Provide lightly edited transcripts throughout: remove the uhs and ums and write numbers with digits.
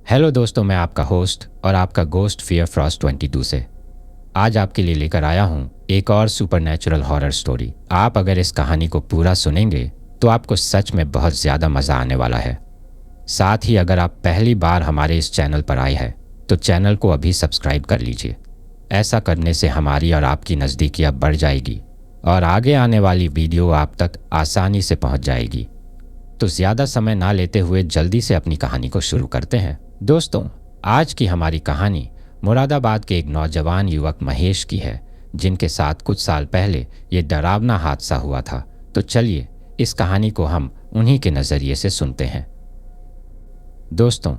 Hello दोस्तों, मैं आपका होस्ट और आपका गोस्ट फियर फ्रॉस्ट 22 से आज आपके लिए लेकर आया हूँ एक और सुपरनैचुरल हॉरर स्टोरी। आप अगर इस कहानी को पूरा सुनेंगे तो आपको सच में बहुत ज़्यादा मज़ा आने वाला है। साथ ही अगर आप पहली बार हमारे इस चैनल पर आए हैं तो चैनल को अभी सब्सक्राइब कर लीजिए। ऐसा करने से हमारी और आपकी नज़दीकियाँ बढ़ जाएगी और आगे आने वाली वीडियो आप तक आसानी से पहुँच जाएगी। तो ज़्यादा समय ना लेते हुए जल्दी से अपनी कहानी को शुरू करते हैं। दोस्तों, आज की हमारी कहानी मुरादाबाद के एक नौजवान युवक महेश की है, जिनके साथ कुछ साल पहले ये डरावना हादसा हुआ था। तो चलिए इस कहानी को हम उन्हीं के नज़रिए से सुनते हैं। दोस्तों,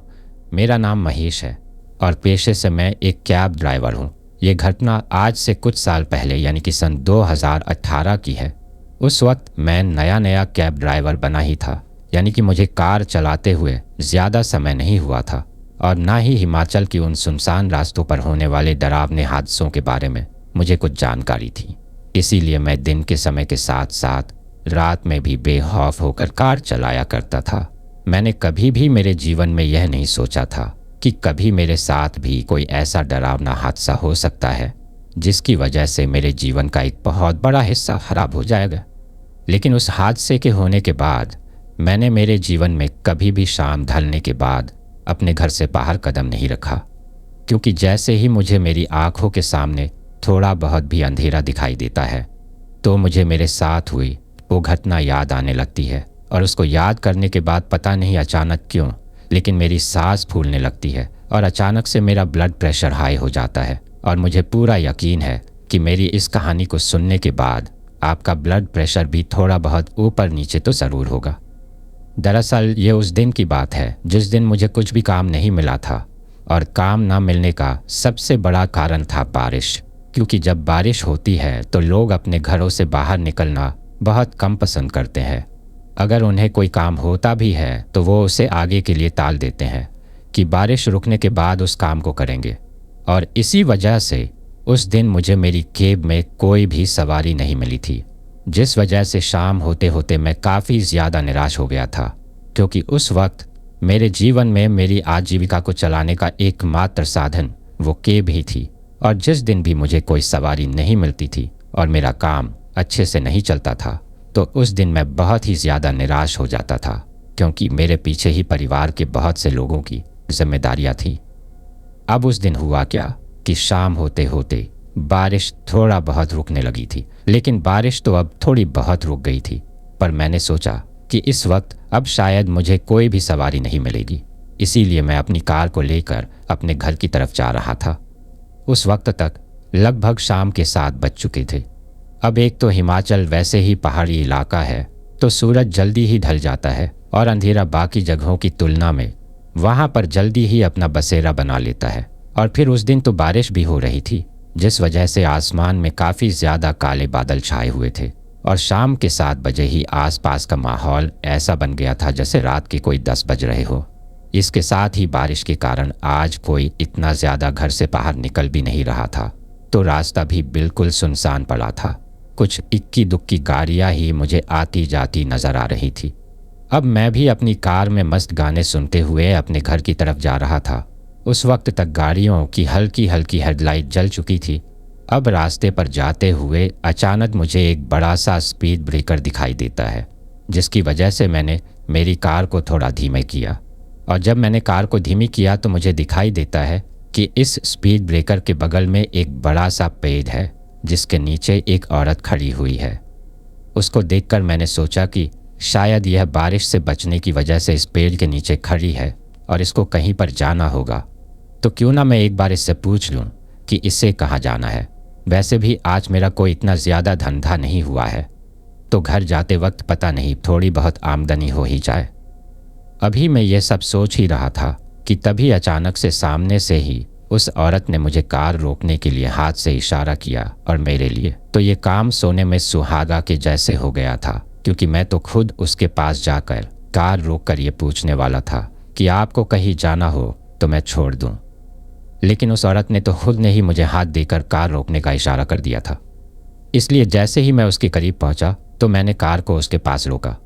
मेरा नाम महेश है और पेशे से मैं एक कैब ड्राइवर हूँ। ये घटना आज से कुछ साल पहले यानी कि सन 2018 की है। उस वक्त मैं नया कैब ड्राइवर बना ही था, यानी कि मुझे कार चलाते हुए ज़्यादा समय नहीं हुआ था और ना ही हिमाचल की उन सुनसान रास्तों पर होने वाले डरावने हादसों के बारे में मुझे कुछ जानकारी थी। इसीलिए मैं दिन के समय के साथ साथ रात में भी बेखौफ होकर कार चलाया करता था। मैंने कभी भी मेरे जीवन में यह नहीं सोचा था कि कभी मेरे साथ भी कोई ऐसा डरावना हादसा हो सकता है जिसकी वजह से मेरे जीवन का एक बहुत बड़ा हिस्सा खराब हो जाएगा। लेकिन उस हादसे के होने के बाद मैंने मेरे जीवन में कभी भी शाम ढलने के बाद अपने घर से बाहर कदम नहीं रखा, क्योंकि जैसे ही मुझे मेरी आंखों के सामने थोड़ा बहुत भी अंधेरा दिखाई देता है तो मुझे मेरे साथ हुई वो घटना याद आने लगती है और उसको याद करने के बाद पता नहीं अचानक क्यों, लेकिन मेरी सांस फूलने लगती है और अचानक से मेरा ब्लड प्रेशर हाई हो जाता है। और मुझे पूरा यकीन है कि मेरी इस कहानी को सुनने के बाद आपका ब्लड प्रेशर भी थोड़ा बहुत ऊपर नीचे तो ज़रूर होगा। दरअसल ये उस दिन की बात है जिस दिन मुझे कुछ भी काम नहीं मिला था और काम ना मिलने का सबसे बड़ा कारण था बारिश, क्योंकि जब बारिश होती है तो लोग अपने घरों से बाहर निकलना बहुत कम पसंद करते हैं। अगर उन्हें कोई काम होता भी है तो वो उसे आगे के लिए टाल देते हैं कि बारिश रुकने के बाद उस काम को करेंगे। और इसी वजह से उस दिन मुझे मेरी कैब में कोई भी सवारी नहीं मिली थी, जिस वजह से शाम होते होते मैं काफ़ी ज़्यादा निराश हो गया था, क्योंकि उस वक्त मेरे जीवन में मेरी आजीविका को चलाने का एकमात्र साधन वो कैब ही थी। और जिस दिन भी मुझे कोई सवारी नहीं मिलती थी और मेरा काम अच्छे से नहीं चलता था तो उस दिन मैं बहुत ही ज़्यादा निराश हो जाता था, क्योंकि मेरे पीछे ही परिवार के बहुत से लोगों की जिम्मेदारियाँ थी। अब उस दिन हुआ क्या कि शाम होते होते बारिश थोड़ा बहुत रुकने लगी थी, लेकिन बारिश तो अब थोड़ी बहुत रुक गई थी। पर मैंने सोचा कि इस वक्त अब शायद मुझे कोई भी सवारी नहीं मिलेगी, इसीलिए मैं अपनी कार को लेकर अपने घर की तरफ जा रहा था। उस वक्त तक लगभग शाम के 7 बज चुके थे। अब एक तो हिमाचल वैसे ही पहाड़ी इलाका है तो सूरज जल्दी ही ढल जाता है और अंधेरा बाकी जगहों की तुलना में वहाँ पर जल्दी ही अपना बसेरा बना लेता है। और फिर उस दिन तो बारिश भी हो रही थी, जिस वजह से आसमान में काफ़ी ज़्यादा काले बादल छाए हुए थे और शाम के 7 बजे ही आसपास का माहौल ऐसा बन गया था जैसे रात के कोई 10 बज रहे हो। इसके साथ ही बारिश के कारण आज कोई इतना ज़्यादा घर से बाहर निकल भी नहीं रहा था, तो रास्ता भी बिल्कुल सुनसान पड़ा था। कुछ इक्की दुक्की गाड़ियाँ ही मुझे आती जाती नज़र आ रही थी। अब मैं भी अपनी कार में मस्त गाने सुनते हुए अपने घर की तरफ जा रहा था। उस वक्त तक गाड़ियों की हल्की हल्की हेडलाइट जल चुकी थी। अब रास्ते पर जाते हुए अचानक मुझे एक बड़ा सा स्पीड ब्रेकर दिखाई देता है, जिसकी वजह से मैंने मेरी कार को थोड़ा धीमे किया। और जब मैंने कार को धीमी किया तो मुझे दिखाई देता है कि इस स्पीड ब्रेकर के बगल में एक बड़ा सा पेड़ है जिसके नीचे एक औरत खड़ी हुई है। उसको देखकर मैंने सोचा कि शायद यह बारिश से बचने की वजह से इस पेड़ के नीचे खड़ी है और इसको कहीं पर जाना होगा, तो क्यों ना मैं एक बार इससे पूछ लूँ कि इससे कहाँ जाना है। वैसे भी आज मेरा कोई इतना ज़्यादा धंधा नहीं हुआ है, तो घर जाते वक्त पता नहीं थोड़ी बहुत आमदनी हो ही जाए। अभी मैं ये सब सोच ही रहा था कि तभी अचानक से सामने से ही उस औरत ने मुझे कार रोकने के लिए हाथ से इशारा किया। और मेरे लिए तो ये काम सोने में सुहागा के जैसे हो गया था, क्योंकि मैं तो खुद उसके पास जाकर कार रोककर ये पूछने वाला था कि आपको कहीं जाना हो तो मैं छोड़ दूं। लेकिन उस औरत ने तो खुद ने ही मुझे हाथ देकर कार रोकने का इशारा कर दिया था। इसलिए जैसे ही मैं उसके करीब पहुंचा तो मैंने कार को उसके पास रोका।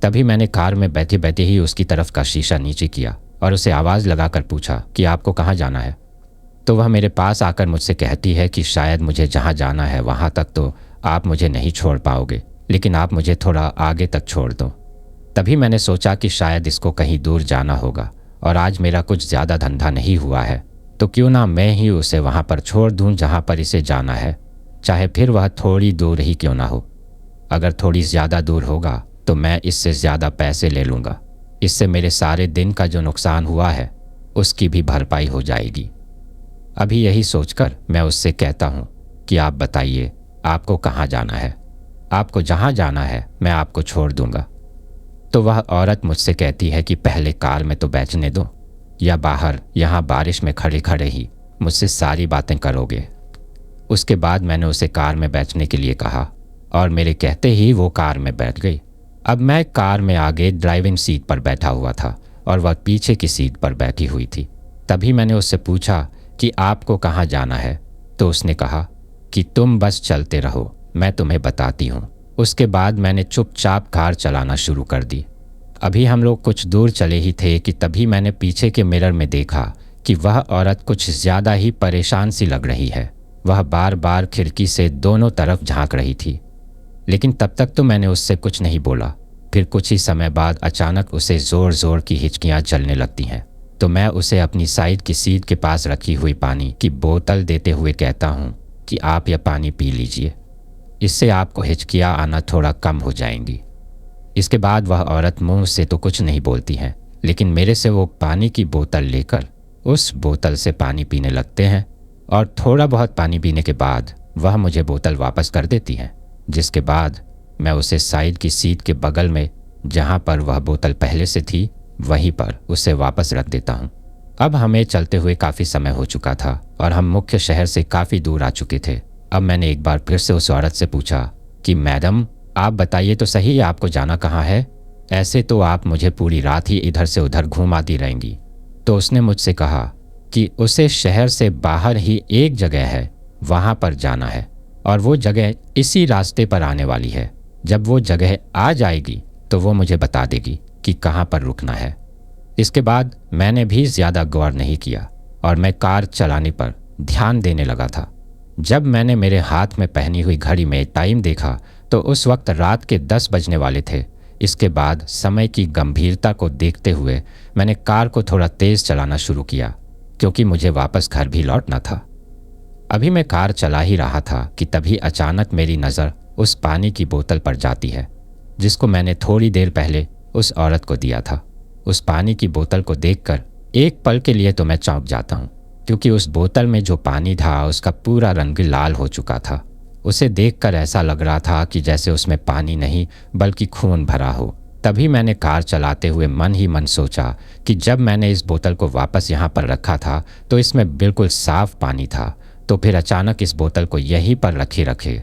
तभी मैंने कार में बैठे बैठे ही उसकी तरफ का शीशा नीचे किया और उसे आवाज़ लगाकर पूछा कि आपको कहाँ जाना है। तो वह मेरे पास आकर मुझसे कहती है कि शायद मुझे जहाँ जाना है वहाँ तक तो आप मुझे नहीं छोड़ पाओगे, लेकिन आप मुझे थोड़ा आगे तक छोड़ दो। तभी मैंने सोचा कि शायद इसको कहीं दूर जाना होगा और आज मेरा कुछ ज़्यादा धंधा नहीं हुआ है, तो क्यों ना मैं ही उसे वहाँ पर छोड़ दूँ जहाँ पर इसे जाना है, चाहे फिर वह थोड़ी दूर ही क्यों ना हो। अगर थोड़ी ज़्यादा दूर होगा तो मैं इससे ज़्यादा पैसे ले लूँगा। इससे मेरे सारे दिन का जो नुकसान हुआ है उसकी भी भरपाई हो जाएगी। अभी यही सोचकर मैं उससे कहता हूँ कि आप बताइए आपको कहाँ जाना है। आपको जहाँ जाना है मैं आपको छोड़ दूँगा। तो वह औरत मुझसे कहती है कि पहले कार में तो बैठने दो, या बाहर यहाँ बारिश में खड़े खड़े ही मुझसे सारी बातें करोगे। उसके बाद मैंने उसे कार में बैठने के लिए कहा और मेरे कहते ही वो कार में बैठ गई। अब मैं कार में आगे ड्राइविंग सीट पर बैठा हुआ था और वह पीछे की सीट पर बैठी हुई थी। तभी मैंने उससे पूछा कि आपको कहाँ जाना है, तो उसने कहा कि तुम बस चलते रहो, मैं तुम्हें बताती हूँ। उसके बाद मैंने चुपचाप कार चलाना शुरू कर दी। अभी हम लोग कुछ दूर चले ही थे कि तभी मैंने पीछे के मिरर में देखा कि वह औरत कुछ ज़्यादा ही परेशान सी लग रही है। वह बार बार खिड़की से दोनों तरफ झांक रही थी, लेकिन तब तक तो मैंने उससे कुछ नहीं बोला। फिर कुछ ही समय बाद अचानक उसे ज़ोर ज़ोर की हिचकियाँ चलने लगती हैं। तो मैं उसे अपनी साइड की सीट के पास रखी हुई पानी की बोतल देते हुए कहता हूँ कि आप यह पानी पी लीजिए, इससे आपको हिचकियाँ आना थोड़ा कम हो जाएंगी। इसके बाद वह औरत मुंह से तो कुछ नहीं बोलती है, लेकिन मेरे से वो पानी की बोतल लेकर उस बोतल से पानी पीने लगते हैं और थोड़ा बहुत पानी पीने के बाद वह मुझे बोतल वापस कर देती है। जिसके बाद मैं उसे साइड की सीट के बगल में जहाँ पर वह बोतल पहले से थी वहीं पर उसे वापस रख देता हूँ। अब हमें चलते हुए काफ़ी समय हो चुका था और हम मुख्य शहर से काफ़ी दूर आ चुके थे। अब मैंने एक बार फिर से उस औरत से पूछा कि मैडम आप बताइए तो सही, आपको जाना कहाँ है? ऐसे तो आप मुझे पूरी रात ही इधर से उधर घुमाती रहेंगी। तो उसने मुझसे कहा कि उसे शहर से बाहर ही एक जगह है, वहाँ पर जाना है और वो जगह इसी रास्ते पर आने वाली है। जब वो जगह आ जाएगी तो वो मुझे बता देगी कि कहाँ पर रुकना है। इसके बाद मैंने भी ज़्यादा गौर नहीं किया और मैं कार चलाने पर ध्यान देने लगा था। जब मैंने मेरे हाथ में पहनी हुई घड़ी में टाइम देखा तो उस वक्त रात के 10 बजने वाले थे। इसके बाद समय की गंभीरता को देखते हुए मैंने कार को थोड़ा तेज़ चलाना शुरू किया, क्योंकि मुझे वापस घर भी लौटना था। अभी मैं कार चला ही रहा था कि तभी अचानक मेरी नज़र उस पानी की बोतल पर जाती है जिसको मैंने थोड़ी देर पहले उस औरत को दिया था। उस पानी की बोतल को देखकर एक पल के लिए तो मैं चौंक जाता हूँ, क्योंकि उस बोतल में जो पानी था उसका पूरा रंग लाल हो चुका था। उसे देखकर ऐसा लग रहा था कि जैसे उसमें पानी नहीं बल्कि खून भरा हो। तभी मैंने कार चलाते हुए मन ही मन सोचा कि जब मैंने इस बोतल को वापस यहाँ पर रखा था तो इसमें बिल्कुल साफ पानी था, तो फिर अचानक इस बोतल को यहीं पर रखे रखे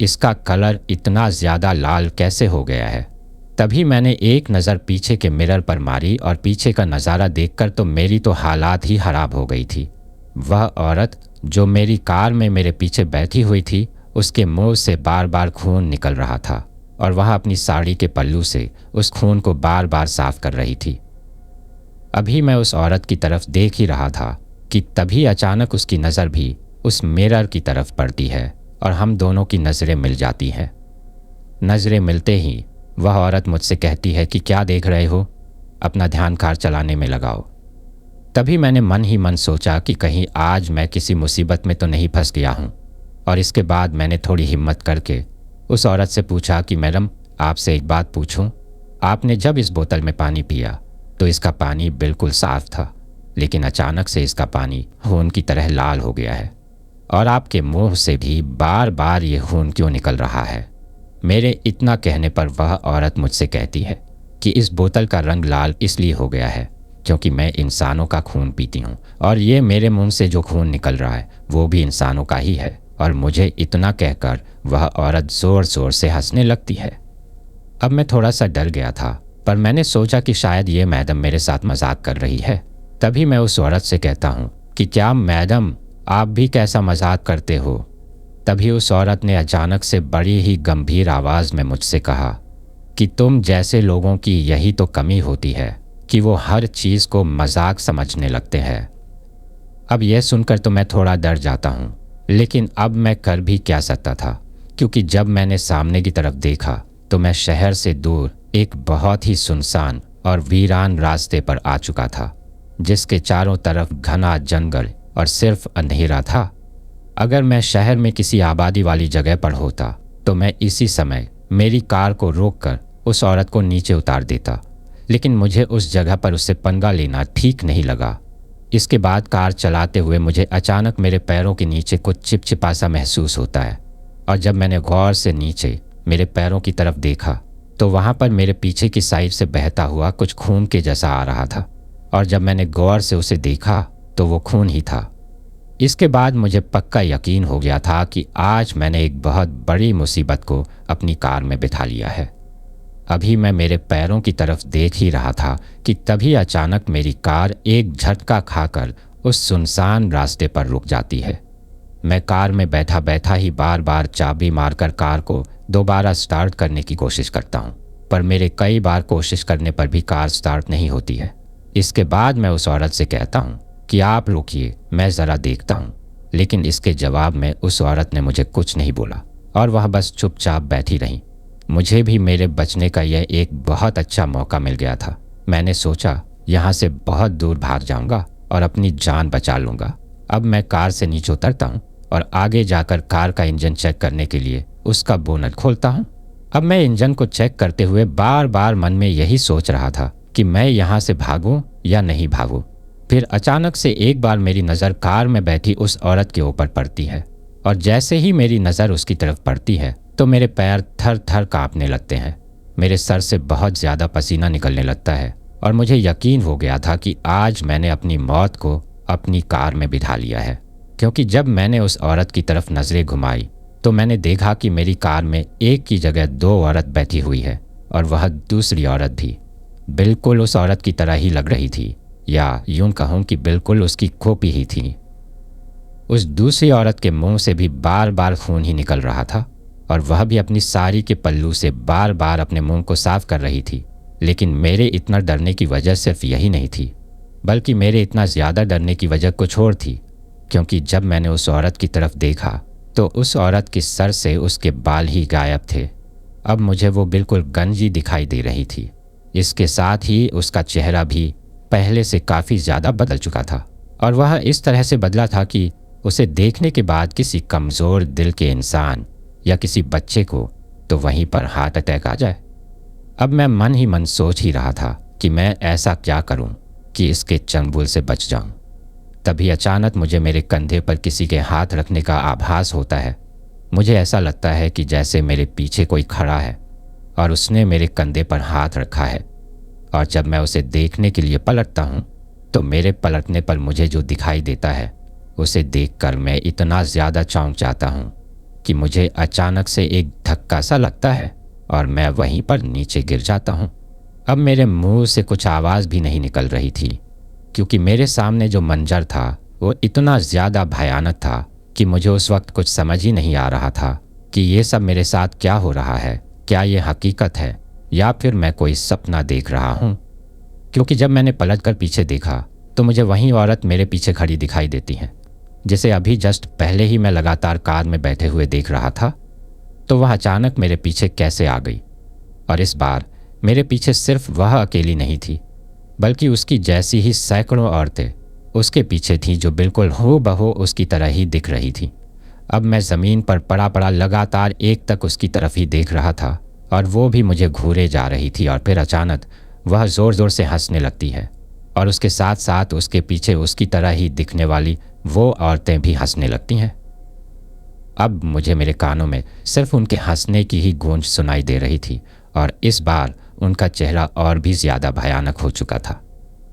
इसका कलर इतना ज़्यादा लाल कैसे हो गया है। तभी मैंने एक नज़र पीछे के मिरर पर मारी और पीछे का नज़ारा देखकर तो मेरी तो हालात ही ख़राब हो गई थी। वह औरत जो मेरी कार में मेरे पीछे बैठी हुई थी उसके मुंह से बार बार खून निकल रहा था और वह अपनी साड़ी के पल्लू से उस खून को बार बार साफ कर रही थी। अभी मैं उस औरत की तरफ देख ही रहा था कि तभी अचानक उसकी नज़र भी उस मिरर की तरफ पड़ती है और हम दोनों की नज़रें मिल जाती हैं। नज़रें मिलते ही वह औरत मुझसे कहती है कि क्या देख रहे हो, अपना ध्यान कार चलाने में लगाओ। तभी मैंने मन ही मन सोचा कि कहीं आज मैं किसी मुसीबत में तो नहीं फंस गया हूँ, और इसके बाद मैंने थोड़ी हिम्मत करके उस औरत से पूछा कि मैडम आपसे एक बात पूछूं, आपने जब इस बोतल में पानी पिया तो इसका पानी बिल्कुल साफ था, लेकिन अचानक से इसका पानी खून की तरह लाल हो गया है और आपके मुंह से भी बार बार ये खून क्यों निकल रहा है। मेरे इतना कहने पर वह औरत मुझसे कहती है कि इस बोतल का रंग लाल इसलिए हो गया है क्योंकि मैं इंसानों का खून पीती हूँ और ये मेरे मुंह से जो खून निकल रहा है वो भी इंसानों का ही है। और मुझे इतना कहकर वह औरत ज़ोर ज़ोर से हंसने लगती है। अब मैं थोड़ा सा डर गया था, पर मैंने सोचा कि शायद ये मैडम मेरे साथ मजाक कर रही है। तभी मैं उस औरत से कहता हूँ कि क्या मैडम आप भी कैसा मजाक करते हो। तभी उस औरत ने अचानक से बड़ी ही गंभीर आवाज़ में मुझसे कहा कि तुम जैसे लोगों की यही तो कमी होती है, कि वो हर चीज़ को मजाक समझने लगते हैं। अब यह सुनकर तो मैं थोड़ा डर जाता हूँ, लेकिन अब मैं कर भी क्या सकता था, क्योंकि जब मैंने सामने की तरफ देखा तो मैं शहर से दूर एक बहुत ही सुनसान और वीरान रास्ते पर आ चुका था, जिसके चारों तरफ घना जंगल और सिर्फ अंधेरा था। अगर मैं शहर में किसी आबादी वाली जगह पर होता तो मैं इसी समय मेरी कार को रोककर उस औरत को नीचे उतार देता, लेकिन मुझे उस जगह पर उससे पंगा लेना ठीक नहीं लगा। इसके बाद कार चलाते हुए मुझे अचानक मेरे पैरों के नीचे कुछ चिपचिपा सा महसूस होता है, और जब मैंने गौर से नीचे मेरे पैरों की तरफ देखा तो वहाँ पर मेरे पीछे की साइड से बहता हुआ कुछ खून के जैसा आ रहा था, और जब मैंने गौर से उसे देखा तो वो खून ही था। इसके बाद मुझे पक्का यकीन हो गया था कि आज मैंने एक बहुत बड़ी मुसीबत को अपनी कार में बिठा लिया है। अभी मैं मेरे पैरों की तरफ देख ही रहा था कि तभी अचानक मेरी कार एक झटका खाकर उस सुनसान रास्ते पर रुक जाती है। मैं कार में बैठा बैठा ही बार बार चाबी मारकर कार को दोबारा स्टार्ट करने की कोशिश करता हूँ, पर मेरे कई बार कोशिश करने पर भी कार स्टार्ट नहीं होती है। इसके बाद मैं उस औरत से कहता हूँ कि आप रुकिए, मैं ज़रा देखता हूँ, लेकिन इसके जवाब में उस औरत ने मुझे कुछ नहीं बोला और वह बस चुपचाप बैठी रही। मुझे भी मेरे बचने का यह एक बहुत अच्छा मौका मिल गया था। मैंने सोचा यहाँ से बहुत दूर भाग जाऊंगा और अपनी जान बचा लूंगा। अब मैं कार से नीचे उतरता हूँ और आगे जाकर कार का इंजन चेक करने के लिए उसका बोनट खोलता हूँ। अब मैं इंजन को चेक करते हुए बार बार मन में यही सोच रहा था कि मैं यहाँ से भागूं या नहीं भागूं। फिर अचानक से एक बार मेरी नज़र कार में बैठी उस औरत के ऊपर पड़ती है, और जैसे ही मेरी नज़र उसकी तरफ पड़ती है तो मेरे पैर थर थर कांपने लगते हैं। मेरे सर से बहुत ज़्यादा पसीना निकलने लगता है और मुझे यकीन हो गया था कि आज मैंने अपनी मौत को अपनी कार में बिठा लिया है, क्योंकि जब मैंने उस औरत की तरफ नज़रें घुमाई तो मैंने देखा कि मेरी कार में एक की जगह दो औरत बैठी हुई है, और वह दूसरी औरत भी बिल्कुल उस औरत की तरह ही लग रही थी, या यूं कहूँ कि बिल्कुल उसकी कॉपी ही थी। उस दूसरी औरत के मुंह से भी बार बार खून ही निकल रहा था, और वह भी अपनी साड़ी के पल्लू से बार बार अपने मुंह को साफ कर रही थी। लेकिन मेरे इतना डरने की वजह सिर्फ यही नहीं थी, बल्कि मेरे इतना ज़्यादा डरने की वजह कुछ और थी, क्योंकि जब मैंने उस औरत की तरफ देखा तो उस औरत के सर से उसके बाल ही गायब थे। अब मुझे वो बिल्कुल गंजी दिखाई दे रही थी। इसके साथ ही उसका चेहरा भी पहले से काफ़ी ज़्यादा बदल चुका था, और वह इस तरह से बदला था कि उसे देखने के बाद किसी कमज़ोर दिल के इंसान या किसी बच्चे को तो वहीं पर हार्ट अटैक आ जाए। अब मैं मन ही मन सोच ही रहा था कि मैं ऐसा क्या करूं कि इसके चंगुल से बच जाऊं। तभी अचानक मुझे मेरे कंधे पर किसी के हाथ रखने का आभास होता है। मुझे ऐसा लगता है कि जैसे मेरे पीछे कोई खड़ा है और उसने मेरे कंधे पर हाथ रखा है, और जब मैं उसे देखने के लिए पलटता हूँ तो मेरे पलटने पर मुझे जो दिखाई देता है उसे देखकर मैं इतना ज़्यादा चौंक जाता हूँ कि मुझे अचानक से एक धक्का सा लगता है और मैं वहीं पर नीचे गिर जाता हूँ। अब मेरे मुंह से कुछ आवाज़ भी नहीं निकल रही थी, क्योंकि मेरे सामने जो मंजर था वो इतना ज़्यादा भयानक था कि मुझे उस वक्त कुछ समझ ही नहीं आ रहा था कि ये सब मेरे साथ क्या हो रहा है। क्या ये हकीकत है या फिर मैं कोई सपना देख रहा हूँ? क्योंकि जब मैंने पलट कर पीछे देखा तो मुझे वही औरत मेरे पीछे खड़ी दिखाई देती है, जिसे अभी जस्ट पहले ही मैं लगातार कार में बैठे हुए देख रहा था। तो वह अचानक मेरे पीछे कैसे आ गई, और इस बार मेरे पीछे सिर्फ वह अकेली नहीं थी, बल्कि उसकी जैसी ही सैकड़ों औरतें उसके पीछे थीं जो बिल्कुल हूबहू उसकी तरह ही दिख रही थी। अब मैं ज़मीन पर पड़ा पड़ा लगातार एक तक उसकी तरफ ही देख रहा था, और वो भी मुझे घूरे जा रही थी। और फिर अचानक वह ज़ोर ज़ोर से हंसने लगती है, और उसके साथ साथ उसके पीछे उसकी तरह ही दिखने वाली वो औरतें भी हंसने लगती हैं। अब मुझे मेरे कानों में सिर्फ उनके हंसने की ही गूंज सुनाई दे रही थी, और इस बार उनका चेहरा और भी ज़्यादा भयानक हो चुका था।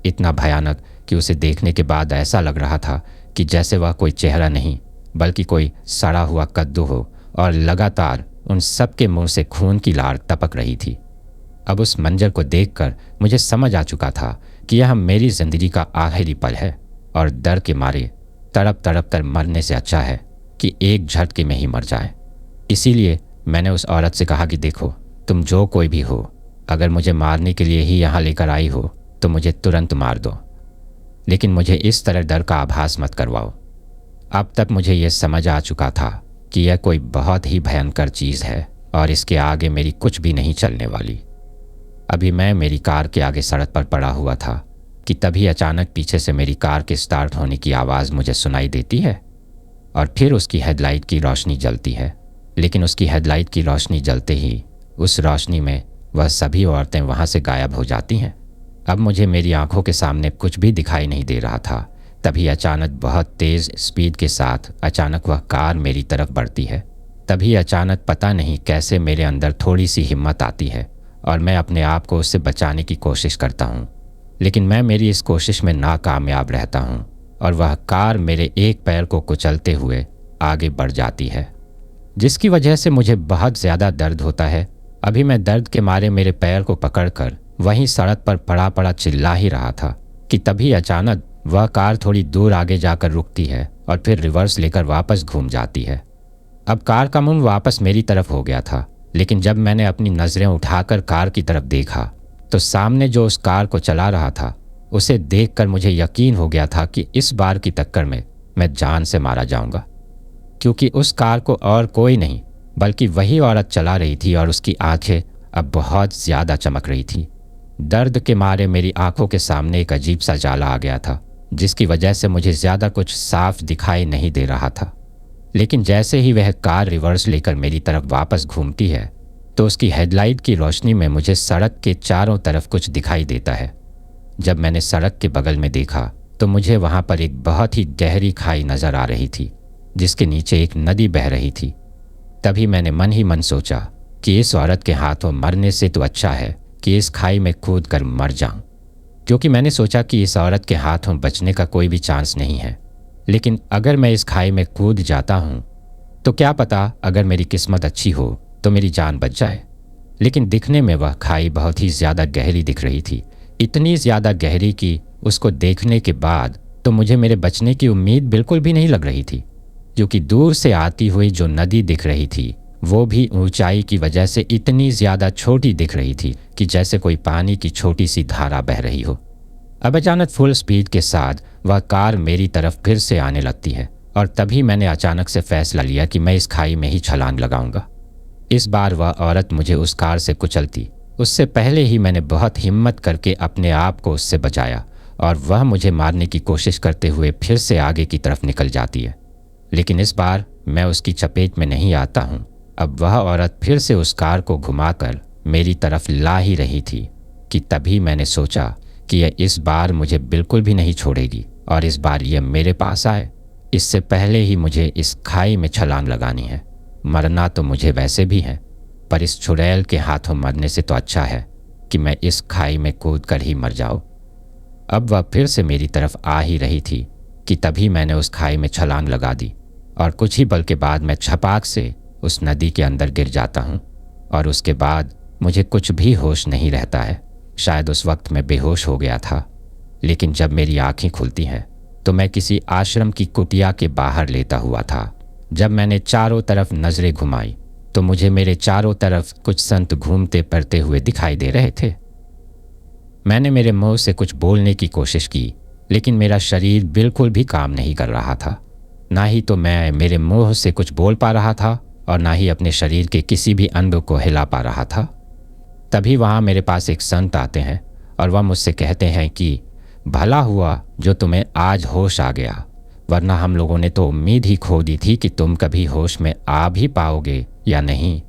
इतना भयानक कि उसे देखने के बाद ऐसा लग रहा था कि जैसे वह कोई चेहरा नहीं बल्कि कोई सड़ा हुआ कद्दू हो, और लगातार उन सब के मुंह से खून की लार टपक रही थी। अब उस मंजर को देखकर मुझे समझ आ चुका था कि यह मेरी ज़िंदगी का आखिरी पल है, और डर के मारे तड़प तड़प कर मरने से अच्छा है कि एक झटके में ही मर जाए। इसीलिए मैंने उस औरत से कहा कि देखो, तुम जो कोई भी हो, अगर मुझे मारने के लिए ही यहाँ लेकर आई हो तो मुझे तुरंत मार दो, लेकिन मुझे इस तरह डर का आभास मत करवाओ। अब तक मुझे यह समझ आ चुका था कि यह कोई बहुत ही भयंकर चीज़ है और इसके आगे मेरी कुछ भी नहीं चलने वाली। अभी मैं मेरी कार के आगे सड़क पर पड़ा हुआ था कि तभी अचानक पीछे से मेरी कार के स्टार्ट होने की आवाज़ मुझे सुनाई देती है और फिर उसकी हेडलाइट की रोशनी जलती है। लेकिन उसकी हेडलाइट की रोशनी जलते ही उस रोशनी में वह सभी औरतें वहाँ से गायब हो जाती हैं। अब मुझे मेरी आंखों के सामने कुछ भी दिखाई नहीं दे रहा था। तभी अचानक बहुत तेज़ स्पीड के साथ अचानक वह कार मेरी तरफ बढ़ती है। तभी अचानक पता नहीं कैसे मेरे अंदर थोड़ी सी हिम्मत आती है और मैं अपने आप को उससे बचाने की कोशिश करता हूँ, लेकिन मैं मेरी इस कोशिश में नाकामयाब रहता हूँ और वह कार मेरे एक पैर को कुचलते हुए आगे बढ़ जाती है, जिसकी वजह से मुझे बहुत ज़्यादा दर्द होता है। अभी मैं दर्द के मारे मेरे पैर को पकड़कर वहीं सड़क पर पड़ा पड़ा चिल्ला ही रहा था कि तभी अचानक वह कार थोड़ी दूर आगे जाकर रुकती है और फिर रिवर्स लेकर वापस घूम जाती है। अब कार का मुंह वापस मेरी तरफ हो गया था, लेकिन जब मैंने अपनी नज़रें उठाकर कार की तरफ देखा तो सामने जो उस कार को चला रहा था उसे देखकर मुझे यकीन हो गया था कि इस बार की टक्कर में मैं जान से मारा जाऊंगा, क्योंकि उस कार को और कोई नहीं बल्कि वही औरत चला रही थी और उसकी आंखें अब बहुत ज़्यादा चमक रही थी। दर्द के मारे मेरी आंखों के सामने एक अजीब सा जाला आ गया था, जिसकी वजह से मुझे ज़्यादा कुछ साफ दिखाई नहीं दे रहा था। लेकिन जैसे ही वह कार रिवर्स लेकर मेरी तरफ वापस घूमती है तो उसकी हेडलाइट की रोशनी में मुझे सड़क के चारों तरफ कुछ दिखाई देता है। जब मैंने सड़क के बगल में देखा तो मुझे वहाँ पर एक बहुत ही गहरी खाई नज़र आ रही थी, जिसके नीचे एक नदी बह रही थी। तभी मैंने मन ही मन सोचा कि इस औरत के हाथों मरने से तो अच्छा है कि इस खाई में कूद कर मर जाऊं, क्योंकि मैंने सोचा कि इस औरत के हाथों बचने का कोई भी चांस नहीं है। लेकिन अगर मैं इस खाई में कूद जाता हूं तो क्या पता अगर मेरी किस्मत अच्छी हो तो मेरी जान बच जाए। लेकिन दिखने में वह खाई बहुत ही ज़्यादा गहरी दिख रही थी, इतनी ज़्यादा गहरी कि उसको देखने के बाद तो मुझे मेरे बचने की उम्मीद बिल्कुल भी नहीं लग रही थी, क्योंकि दूर से आती हुई जो नदी दिख रही थी वो भी ऊंचाई की वजह से इतनी ज़्यादा छोटी दिख रही थी कि जैसे कोई पानी की छोटी सी धारा बह रही हो। अब अचानक फुल स्पीड के साथ वह कार मेरी तरफ फिर से आने लगती है और तभी मैंने अचानक से फैसला लिया कि मैं इस खाई में ही छलांग लगाऊंगा। इस बार वह औरत मुझे उस कार से कुचलती उससे पहले ही मैंने बहुत हिम्मत करके अपने आप को उससे बचाया और वह मुझे मारने की कोशिश करते हुए फिर से आगे की तरफ निकल जाती है। लेकिन इस बार मैं उसकी चपेट में नहीं आता हूँ। अब वह औरत फिर से उस कार को घुमाकर मेरी तरफ ला ही रही थी कि तभी मैंने सोचा कि यह इस बार मुझे बिल्कुल भी नहीं छोड़ेगी और इस बार यह मेरे पास आए। इससे पहले ही मुझे इस खाई में छलांग लगानी है। मरना तो मुझे वैसे भी है, पर इस चुड़ैल के हाथों मरने से तो अच्छा है कि मैं इस खाई में कूद कर ही मर जाऊं। अब वह फिर से मेरी तरफ आ ही रही थी कि तभी मैंने उस खाई में छलांग लगा दी और कुछ ही पल के बाद मैं छपाक से उस नदी के अंदर गिर जाता हूँ और उसके बाद मुझे कुछ भी होश नहीं रहता है। शायद उस वक्त मैं बेहोश हो गया था, लेकिन जब मेरी आंखें खुलती हैं तो मैं किसी आश्रम की कुटिया के बाहर लेटा हुआ था। जब मैंने चारों तरफ नज़रें घुमाई तो मुझे मेरे चारों तरफ कुछ संत घूमते फिरते हुए दिखाई दे रहे थे। मैंने मेरे मुंह से कुछ बोलने की कोशिश की, लेकिन मेरा शरीर बिल्कुल भी काम नहीं कर रहा था। ना ही तो मैं मेरे मुंह से कुछ बोल पा रहा था और ना ही अपने शरीर के किसी भी अंग को हिला पा रहा था। तभी वहाँ मेरे पास एक संत आते हैं और वह मुझसे कहते हैं कि भला हुआ जो तुम्हें आज होश आ गया, वरना हम लोगों ने तो उम्मीद ही खो दी थी कि तुम कभी होश में आ भी पाओगे या नहीं।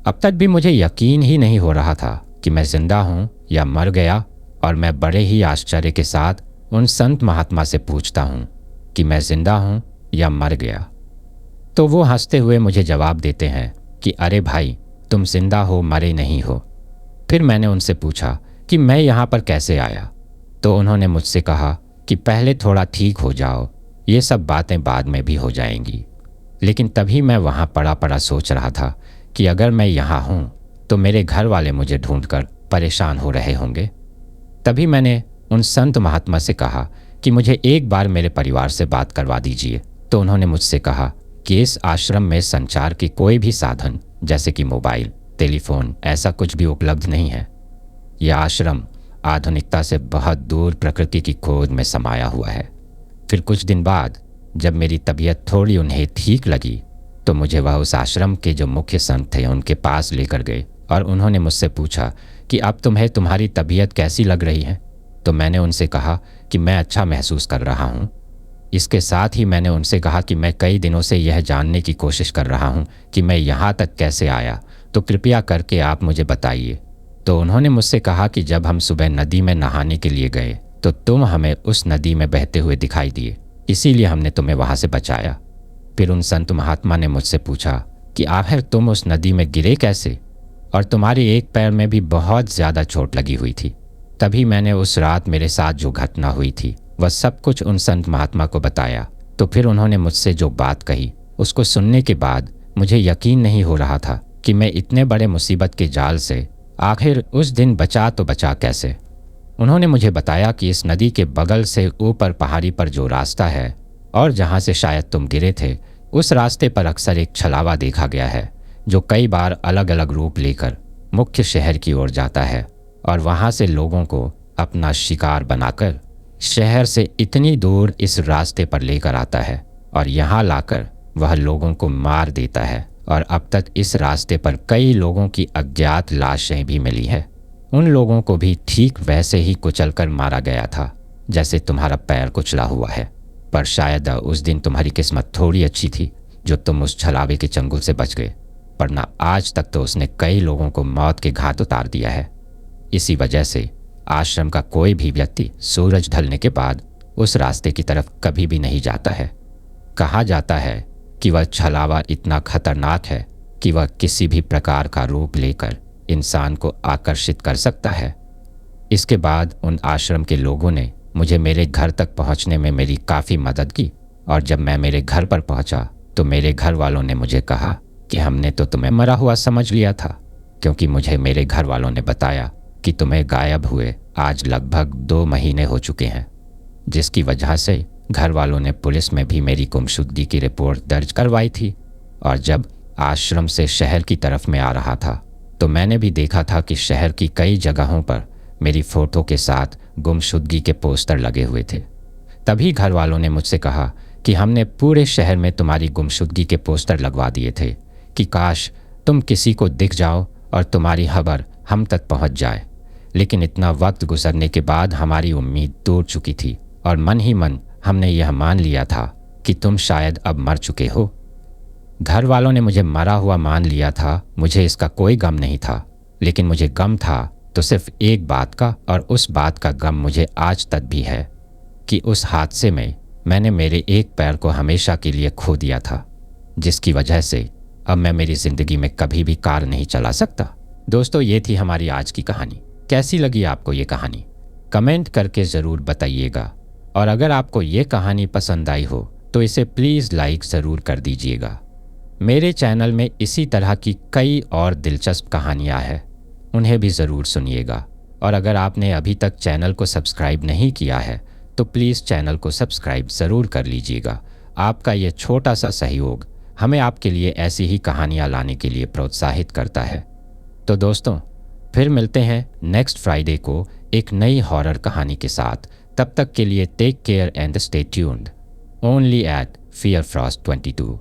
अब तक भी मुझे यकीन ही नहीं हो रहा था कि मैं जिंदा हूँ या मर गया, और मैं बड़े ही आश्चर्य के साथ उन संत महात्मा से पूछता हूँ कि मैं जिंदा हूँ या मर गया। तो वो हंसते हुए मुझे जवाब देते हैं कि अरे भाई, तुम जिंदा हो, मरे नहीं हो। फिर मैंने उनसे पूछा कि मैं यहाँ पर कैसे आया, तो उन्होंने मुझसे कहा कि पहले थोड़ा ठीक हो जाओ, ये सब बातें बाद में भी हो जाएंगी। लेकिन तभी मैं वहाँ पड़ा पड़ा सोच रहा था कि अगर मैं यहाँ हूँ तो मेरे घर वाले मुझे ढूंढकर परेशान हो रहे होंगे। तभी मैंने उन संत महात्मा से कहा कि मुझे एक बार मेरे परिवार से बात करवा दीजिए। तो उन्होंने मुझसे कहा कि इस आश्रम में संचार की कोई भी साधन जैसे कि मोबाइल, टेलीफोन, ऐसा कुछ भी उपलब्ध नहीं है। यह आश्रम आधुनिकता से बहुत दूर प्रकृति की खोज में समाया हुआ है। फिर कुछ दिन बाद जब मेरी तबीयत थोड़ी उन्हें ठीक लगी तो मुझे वह उस आश्रम के जो मुख्य संत थे उनके पास लेकर गए और उन्होंने मुझसे पूछा कि अब तुम्हें तुम्हारी तबीयत कैसी लग रही है। तो मैंने उनसे कहा कि मैं अच्छा महसूस कर रहा हूँ। इसके साथ ही मैंने उनसे कहा कि मैं कई दिनों से यह जानने की कोशिश कर रहा हूँ कि मैं यहाँ तक कैसे आया, तो कृपया करके आप मुझे बताइए। तो उन्होंने मुझसे कहा कि जब हम सुबह नदी में नहाने के लिए गए तो तुम हमें उस नदी में बहते हुए दिखाई दिए, इसीलिए हमने तुम्हें वहाँ से बचाया। फिर उन संत महात्मा ने मुझसे पूछा कि आखिर तुम उस नदी में गिरे कैसे, और तुम्हारे एक पैर में भी बहुत ज़्यादा चोट लगी हुई थी। तभी मैंने उस रात मेरे साथ जो घटना हुई थी वह सब कुछ उन संत महात्मा को बताया। तो फिर उन्होंने मुझसे जो बात कही उसको सुनने के बाद मुझे यकीन नहीं हो रहा था कि मैं इतने बड़े मुसीबत के जाल से आखिर उस दिन बचा तो बचा कैसे। उन्होंने मुझे बताया कि इस नदी के बगल से ऊपर पहाड़ी पर जो रास्ता है और जहाँ से शायद तुम गिरे थे, उस रास्ते पर अक्सर एक छलावा देखा गया है जो कई बार अलग अलग रूप लेकर मुख्य शहर की ओर जाता है और वहाँ से लोगों को अपना शिकार बनाकर शहर से इतनी दूर इस रास्ते पर लेकर आता है और यहाँ लाकर वह लोगों को मार देता है। और अब तक इस रास्ते पर कई लोगों की अज्ञात लाशें भी मिली है। उन लोगों को भी ठीक वैसे ही कुचलकर मारा गया था जैसे तुम्हारा पैर कुचला हुआ है। पर शायद उस दिन तुम्हारी किस्मत थोड़ी अच्छी थी जो तुम उस छलावे के चंगुल से बच गए, वरना आज तक तो उसने कई लोगों को मौत के घाट उतार दिया है। इसी वजह से आश्रम का कोई भी व्यक्ति सूरज ढलने के बाद उस रास्ते की तरफ कभी भी नहीं जाता है। कहा जाता है कि वह छलावा इतना खतरनाक है कि वह किसी भी प्रकार का रूप लेकर इंसान को आकर्षित कर सकता है। इसके बाद उन आश्रम के लोगों ने मुझे मेरे घर तक पहुंचने में मेरी काफ़ी मदद की, और जब मैं मेरे घर पर पहुंचा तो मेरे घर वालों ने मुझे कहा कि हमने तो तुम्हें मरा हुआ समझ लिया था, क्योंकि मुझे मेरे घर वालों ने बताया कि तुम्हें गायब हुए आज लगभग 2 महीने हो चुके हैं, जिसकी वजह से घर वालों ने पुलिस में भी मेरी गुमशुदगी की रिपोर्ट दर्ज करवाई थी। और जब आश्रम से शहर की तरफ में आ रहा था तो मैंने भी देखा था कि शहर की कई जगहों पर मेरी फ़ोटो के साथ गुमशुदगी के पोस्टर लगे हुए थे। तभी घर वालों ने मुझसे कहा कि हमने पूरे शहर में तुम्हारी गुमशुदगी के पोस्टर लगवा दिए थे कि काश तुम किसी को दिख जाओ और तुम्हारी खबर हम तक पहुंच जाए। लेकिन इतना वक्त गुजरने के बाद हमारी उम्मीद टूट चुकी थी और मन ही मन हमने यह मान लिया था कि तुम शायद अब मर चुके हो। घर वालों ने मुझे मरा हुआ मान लिया था, मुझे इसका कोई गम नहीं था, लेकिन मुझे गम था तो सिर्फ एक बात का, और उस बात का गम मुझे आज तक भी है कि उस हादसे में मैंने मेरे एक पैर को हमेशा के लिए खो दिया था, जिसकी वजह से अब मैं मेरी ज़िंदगी में कभी भी कार नहीं चला सकता। दोस्तों, ये थी हमारी आज की कहानी। कैसी लगी आपको ये कहानी? कमेंट करके ज़रूर बताइएगा, और अगर आपको ये कहानी पसंद आई हो तो इसे प्लीज़ लाइक ज़रूर कर दीजिएगा। मेरे चैनल में इसी तरह की कई और दिलचस्प कहानियाँ हैं, उन्हें भी ज़रूर सुनिएगा। और अगर आपने अभी तक चैनल को सब्सक्राइब नहीं किया है तो प्लीज़ चैनल को सब्सक्राइब ज़रूर कर लीजिएगा। आपका ये छोटा सा सहयोग हमें आपके लिए ऐसी ही कहानियाँ लाने के लिए प्रोत्साहित करता है। तो दोस्तों, फिर मिलते हैं नेक्स्ट फ्राइडे को एक नई हॉरर कहानी के साथ। तब तक के लिए take care and stay tuned only at fear frost 22।